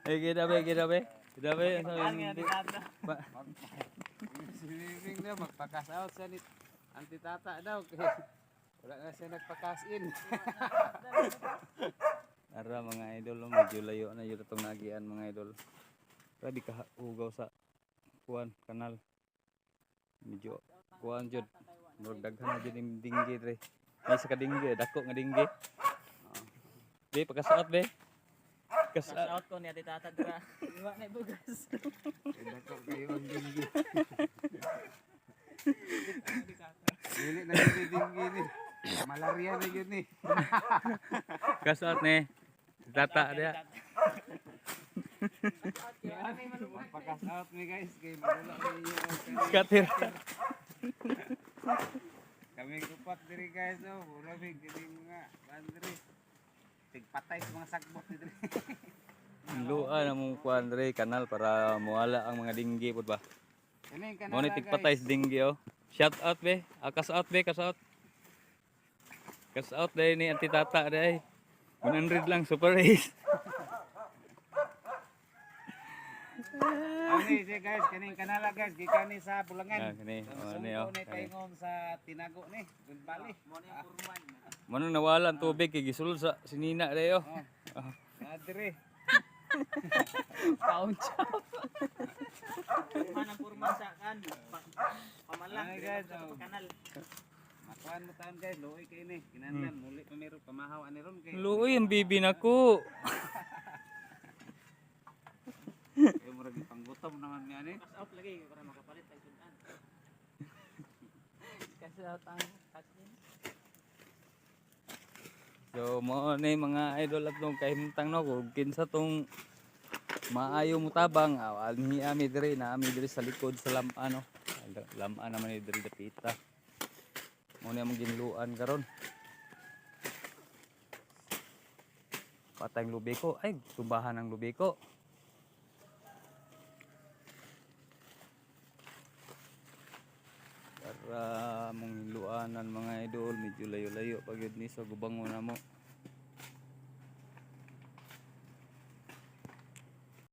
Kita be. Kita be. Siniring daw, magpakas out siya ni Auntie Tata daw. Wala na siya nagpakas-in. Ara mga idol, medyo layo na yun itong nagian mga idol. Pwede ka ugaw sa kuwan, kanal. Medyo kuwan jud. Daghan na jud yung dinggi dre. May sa kadinggi, dako nga dinggi. Be, pagkasaot be. Out ko ni Ate Tata dira. Iwa na bugas. Dako kayo ang dinggi. Dili na yung dinggi ni. Malaria na yun ni. Kasaot ni. Tata dia. Magpakas out ni guys. Kaya madula kayo. Katir. Kami kupat diri guys. Oh, murabig diri mga bandri. Tigpatay sa mga sagbot diri. Luan na mong kuwan dre, kanal para mawala ang mga dinggi pud ba. Kani Mo ni tigpatay sa dinggi oh. Shout out be. Kasaot be, kasaot. Kasaot dai ni Auntie Tata dai. 100 lang super race. Ani si guys, kaning kanala guys, gikan ni sa Bulangan. Kani, Ni oh. ni paingon sa Tinago ni, Bali. Manong nawala ang tubig kay gisulod sa sinina dai oh. Adre. Pound chop. Manang kurman sa kan. Pamalang Ay, guys, sa oh. kanal. Makuan mo taon guys, luoy kay ni. Kinahanglan muli pa meron pamahaw ani ron kay. Luoy ang bibi nako. Kay murag panggutom naman ni ani. Pass out lagi para makapalit tayo sudan. Kasi out ang kasin. So mo ni mga idol at nung kahimtang no kung kinsa tong maayo mo tabang ni ami diri na ami diri sa likod sa lamano. Lamaan naman ni diri dapita. Mo ni among ginluan karon. Patay ang lubi ko. Ay, tumbahan ang lubi ko. Para mong luanan mga idol, medyo layo-layo pag yun ni sa gubangon na mo.